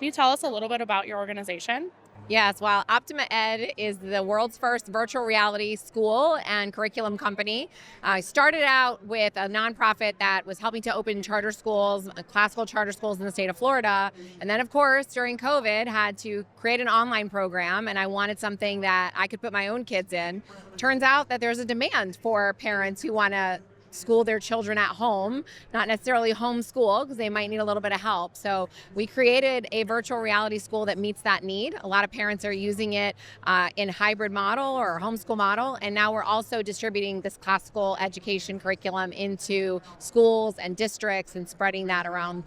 Can you tell us a little bit about your organization? Yes, well, Optima Ed is the world's first virtual reality school and curriculum company. I started out with a nonprofit that was helping to open charter schools, classical charter schools in the state of Florida. And then, of course, during COVID, had to create an online program, and I wanted something that I could put my own kids in. Turns out that there's a demand for parents who want to school their children at home, not necessarily homeschool because they might need a little bit of help. So we created a virtual reality school that meets that need. A lot of parents are using it in hybrid model or homeschool model. And now we're also distributing this classical education curriculum into schools and districts and spreading that around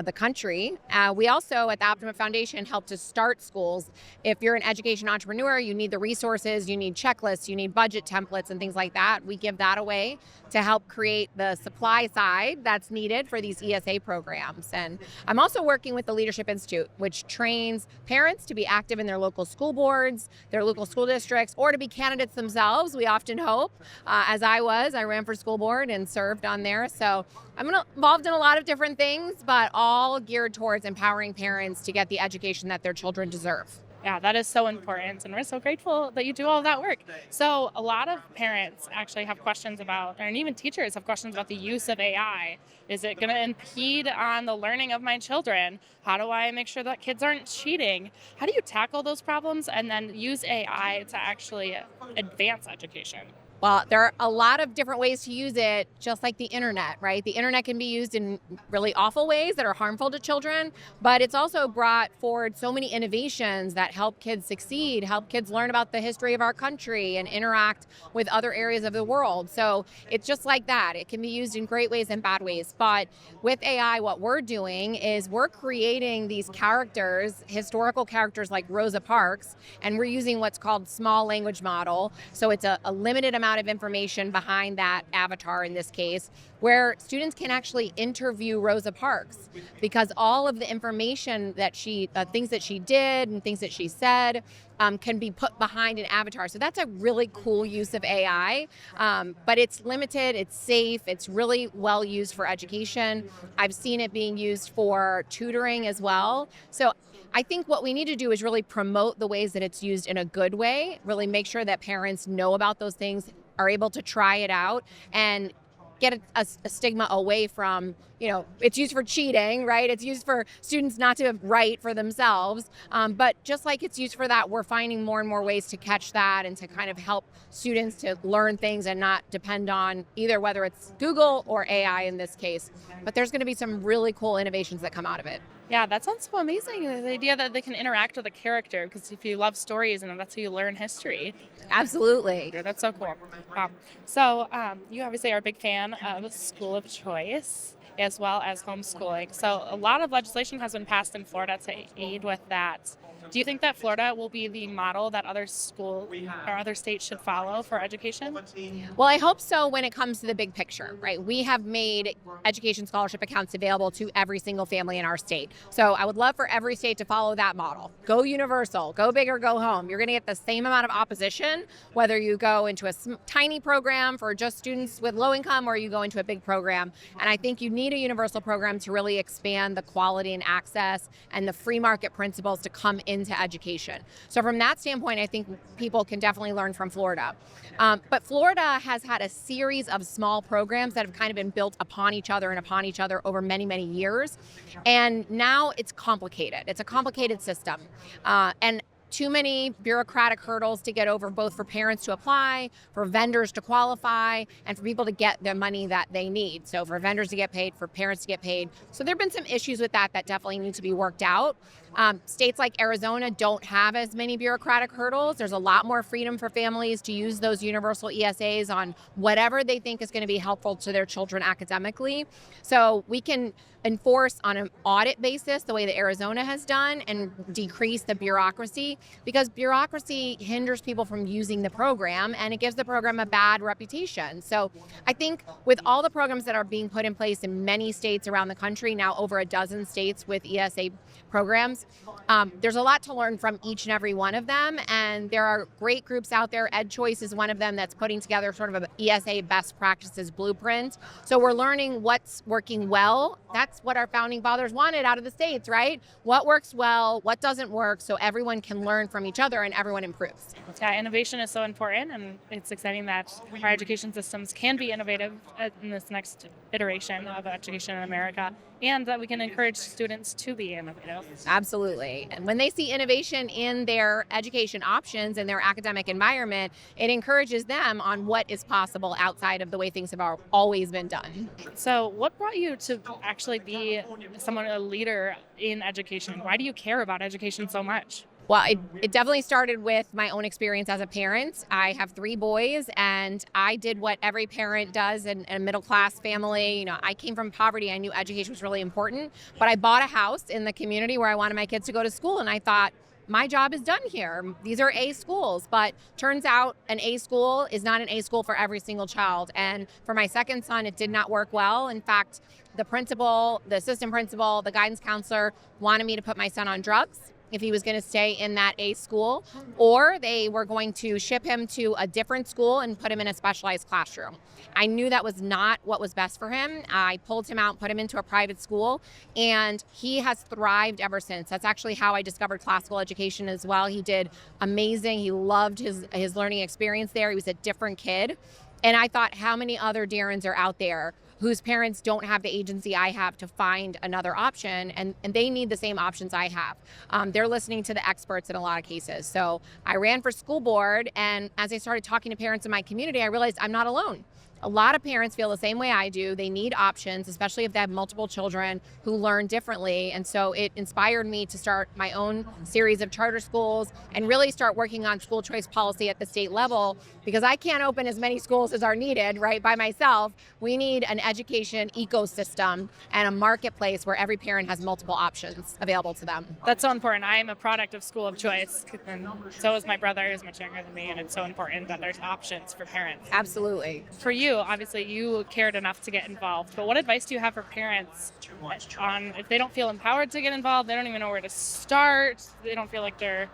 the country. We also at the Optima Foundation help to start schools. If you're an education entrepreneur, you need the resources, you need checklists, you need budget templates and things like that. We give that away to help create the supply side that's needed for these ESA programs. And I'm also working with the Leadership Institute, which trains parents to be active in their local school boards, their local school districts, or to be candidates themselves, we often hope. As I ran for school board and served on there. So I'm involved in a lot of different things, but all geared towards empowering parents to get the education that their children deserve. Yeah, that is so important, and we're so grateful that you do all of that work. So a lot of parents actually have questions about, and even teachers have questions about the use of AI. Is it going to impede on the learning of my children? How do I make sure that kids aren't cheating? How do you tackle those problems and then use AI to actually advance education? Well, there are a lot of different ways to use it, just like the internet, right? The internet can be used in really awful ways that are harmful to children, but it's also brought forward so many innovations that help kids succeed, help kids learn about the history of our country and interact with other areas of the world. So it's just like that. It can be used in great ways and bad ways. But with AI, what we're doing is we're creating these characters, historical characters like Rosa Parks, and we're using what's called small language model. So it's a limited amount of information behind that avatar in this case, where students can actually interview Rosa Parks because all of the information that things that she did and things that she said can be put behind an avatar. So that's a really cool use of AI, but it's limited, it's safe, it's really well used for education. I've seen it being used for tutoring as well. So I think what we need to do is really promote the ways that it's used in a good way, really make sure that parents know about those things, are able to try it out, and get a stigma away from, it's used for cheating, right? It's used for students not to write for themselves. But just like it's used for that, we're finding more and more ways to catch that and to kind of help students to learn things and not depend on either whether it's Google or AI in this case. But there's going to be some really cool innovations that come out of it. Yeah, that sounds so amazing. The idea that they can interact with a character, because if you love stories, and that's how you learn history. Absolutely. Yeah, that's so cool. So you obviously are a big fan of school of choice as well as homeschooling. So a lot of legislation has been passed in Florida to aid with that. Do you think that Florida will be the model that other schools or other states should follow for education? Well, I hope so when it comes to the big picture, right? We have made education scholarship accounts available to every single family in our state. So I would love for every state to follow that model. Go universal, go big or go home. You're going to get the same amount of opposition, whether you go into a tiny program for just students with low income or you go into a big program. And I think you need a universal program to really expand the quality and access and the free market principles to come into education. So from that standpoint, I think people can definitely learn from Florida. But Florida has had a series of small programs that have kind of been built upon each other over many, many years. And now it's complicated. It's a complicated system. And too many bureaucratic hurdles to get over, both for parents to apply, for vendors to qualify, and for people to get the money that they need. So for vendors to get paid, for parents to get paid. So there have been some issues with that definitely need to be worked out. States like Arizona don't have as many bureaucratic hurdles. There's a lot more freedom for families to use those universal ESAs on whatever they think is going to be helpful to their children academically. So we can enforce on an audit basis the way that Arizona has done and decrease the bureaucracy, because bureaucracy hinders people from using the program and it gives the program a bad reputation. So I think with all the programs that are being put in place in many states around the country, now over a dozen states with ESA programs, there's a lot to learn from each and every one of them. And there are great groups out there. EdChoice is one of them that's putting together sort of an ESA best practices blueprint. So we're learning what's working well. That's that's what our founding fathers wanted out of the states, right? What works well, what doesn't work, so everyone can learn from each other and everyone improves. Yeah, innovation is so important, and it's exciting that our education systems can be innovative in this next iteration of education in America, and that we can encourage students to be innovative. Absolutely. And when they see innovation in their education options and their academic environment, it encourages them on what is possible outside of the way things have always been done. So, what brought you to actually be a leader in education? Why do you care about education so much? Well, it definitely started with my own experience as a parent. I have 3 boys, and I did what every parent does in a middle-class family. You know, I came from poverty. I knew education was really important, but I bought a house in the community where I wanted my kids to go to school, and I thought, my job is done here. These are A schools, but turns out an A school is not an A school for every single child. And for my second son, it did not work well. In fact, the principal, the assistant principal, the guidance counselor wanted me to put my son on drugs if he was going to stay in that A school, or they were going to ship him to a different school and put him in a specialized classroom. I knew that was not what was best for him. I pulled him out, put him into a private school, and he has thrived ever since. That's actually how I discovered classical education as well. He did amazing. He loved his learning experience there. He was a different kid. And I thought, how many other Darrens are out there whose parents don't have the agency I have to find another option, and they need the same options I have. They're listening to the experts in a lot of cases. So I ran for school board, and as I started talking to parents in my community, I realized I'm not alone. A lot of parents feel the same way I do. They need options, especially if they have multiple children who learn differently. And so it inspired me to start my own series of charter schools and really start working on school choice policy at the state level, because I can't open as many schools as are needed, right, by myself. We need an education ecosystem and a marketplace where every parent has multiple options available to them. That's so important. I am a product of school of choice, and so is my brother, who's much younger than me, and it's so important that there's options for parents. Absolutely. For you, obviously, you cared enough to get involved, but what advice do you have for parents on if they don't feel empowered to get involved, they don't even know where to start, they don't feel like they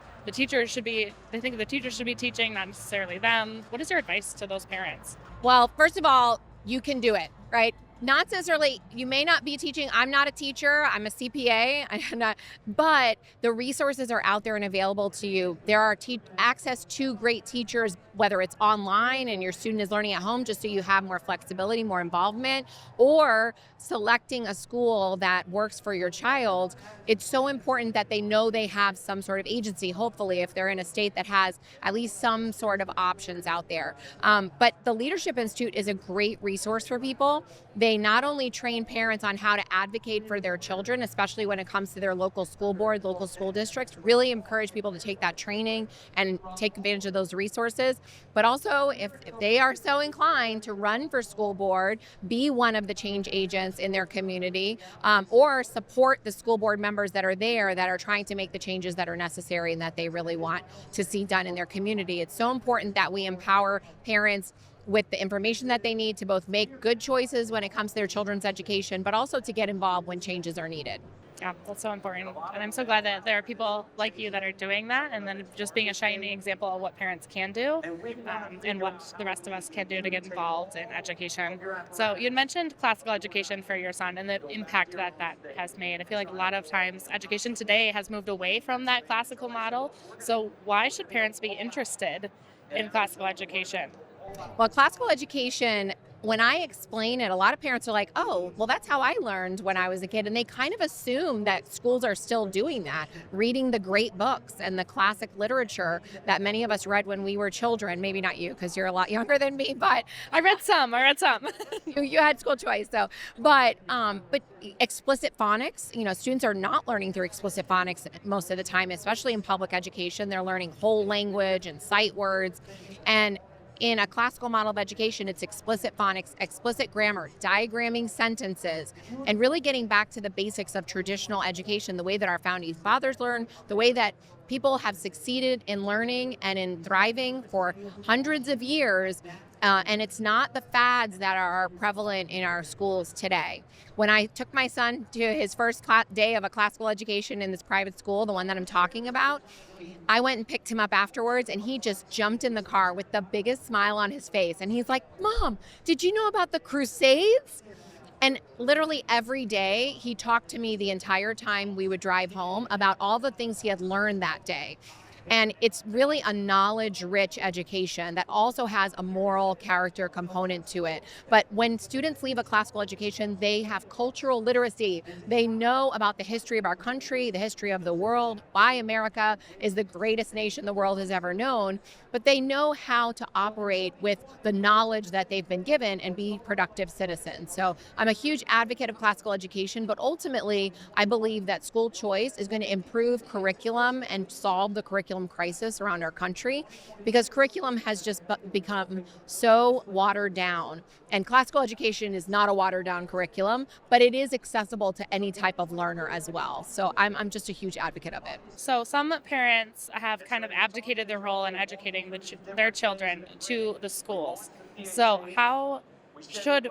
think the teacher should be teaching, not necessarily them? What is your advice to those parents? Well, first of all, you can do it, right? Not necessarily, you may not be teaching. I'm not a teacher. I'm a CPA. But the resources are out there and available to you. There are access to great teachers, whether it's online and your student is learning at home, just so you have more flexibility, more involvement, or selecting a school that works for your child. It's so important that they know they have some sort of agency, hopefully, if they're in a state that has at least some sort of options out there. But the Leadership Institute is a great resource for people. They not only train parents on how to advocate for their children, especially when it comes to their local school board, local school districts, really encourage people to take that training and take advantage of those resources. But also, if they are so inclined to run for school board, be one of the change agents in their community, or support the school board members that are there that are trying to make the changes that are necessary and that they really want to see done in their community. It's so important that we empower parents with the information that they need to both make good choices when it comes to their children's education, but also to get involved when changes are needed. Yeah, that's so important. And I'm so glad that there are people like you that are doing that, and then just being a shining example of what parents can do, and what the rest of us can do to get involved in education. So you had mentioned classical education for your son and the impact that has made. I feel like a lot of times education today has moved away from that classical model. So why should parents be interested in classical education? Well, classical education, when I explain it, a lot of parents are like, oh, well, that's how I learned when I was a kid. And they kind of assume that schools are still doing that, reading the great books and the classic literature that many of us read when we were children. Maybe not you, because you're a lot younger than me, but I read some. you had school choice. So, but explicit phonics, students are not learning through explicit phonics most of the time, especially in public education. They're learning whole language and sight words. And in a classical model of education, it's explicit phonics, explicit grammar, diagramming sentences, and really getting back to the basics of traditional education, the way that our founding fathers learned, the way that people have succeeded in learning and in thriving for hundreds of years. And it's not the fads that are prevalent in our schools today. When I took my son to his first day of a classical education in this private school, the one that I'm talking about, I went and picked him up afterwards, and he just jumped in the car with the biggest smile on his face. And he's like, Mom, did you know about the Crusades? And literally every day, he talked to me the entire time we would drive home about all the things he had learned that day. And it's really a knowledge-rich education that also has a moral character component to it. But when students leave a classical education, they have cultural literacy. They know about the history of our country, the history of the world, why America is the greatest nation the world has ever known. But they know how to operate with the knowledge that they've been given and be productive citizens. So I'm a huge advocate of classical education, but ultimately, I believe that school choice is going to improve curriculum and solve the curriculum crisis around our country, because curriculum has just become so watered down. And classical education is not a watered down curriculum, but it is accessible to any type of learner as well. So I'm just a huge advocate of it. So some parents have kind of abdicated their role in educating their children to the schools. So how should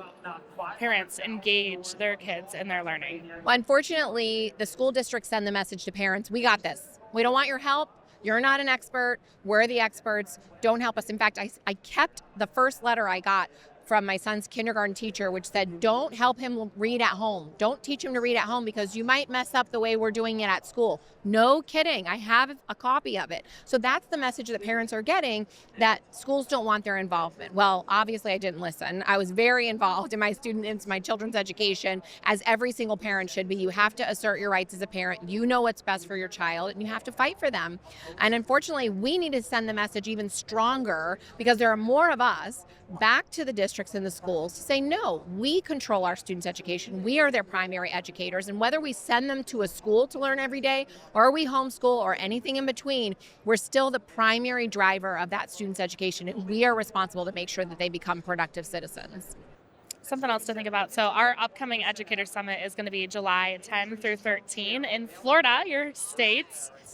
parents engage their kids in their learning? Well, unfortunately, the school districts send the message to parents, we got this. We don't want your help. You're not an expert. We're the experts. Don't help us. In fact, I kept the first letter I got from my son's kindergarten teacher, which said, don't help him read at home. Don't teach him to read at home because you might mess up the way we're doing it at school. No kidding. I have a copy of it. So that's the message that parents are getting, that schools don't want their involvement. Well, obviously I didn't listen. I was very involved in my children's education, as every single parent should be. You have to assert your rights as a parent. You know what's best for your child, and you have to fight for them. And unfortunately, we need to send the message even stronger, because there are more of us back to the districts and the schools to say, no, we control our students' education. We are their primary educators. And whether we send them to a school to learn every day, or we homeschool, or anything in between, we're still the primary driver of that student's education. And we are responsible to make sure that they become productive citizens. Something else to think about. So our upcoming Educator Summit is going to be July 10 through 13 in Florida, your state.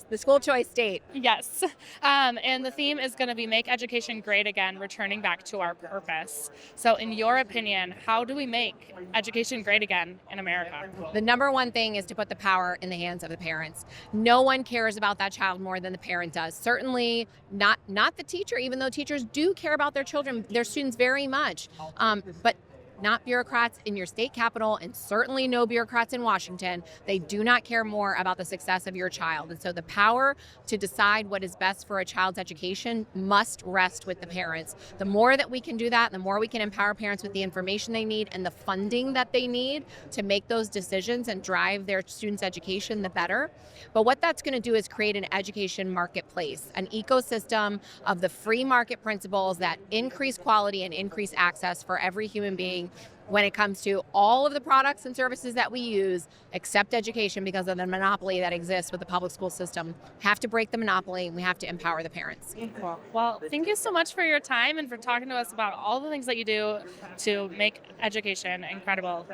The school choice state. Yes. And the theme is going to be Make Education Great Again, returning back to our purpose. So in your opinion, how do we make education great again in America? The number one thing is to put the power in the hands of the parents. No one cares about that child more than the parent does. Certainly not the teacher, even though teachers do care about their children, their students very much. But not bureaucrats in your state capital, and certainly no bureaucrats in Washington. They do not care more about the success of your child. And so the power to decide what is best for a child's education must rest with the parents. The more that we can do that, the more we can empower parents with the information they need and the funding that they need to make those decisions and drive their students' education, the better. But what that's going to do is create an education marketplace, an ecosystem of the free market principles that increase quality and increase access for every human being when it comes to all of the products and services that we use, except education, because of the monopoly that exists with the public school system. Have to break the monopoly, and we have to empower the parents. Cool. Well, thank you so much for your time and for talking to us about all the things that you do to make education incredible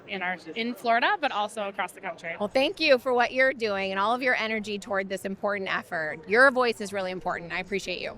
in Florida, but also across the country. Well, thank you for what you're doing and all of your energy toward this important effort. Your voice is really important. I appreciate you.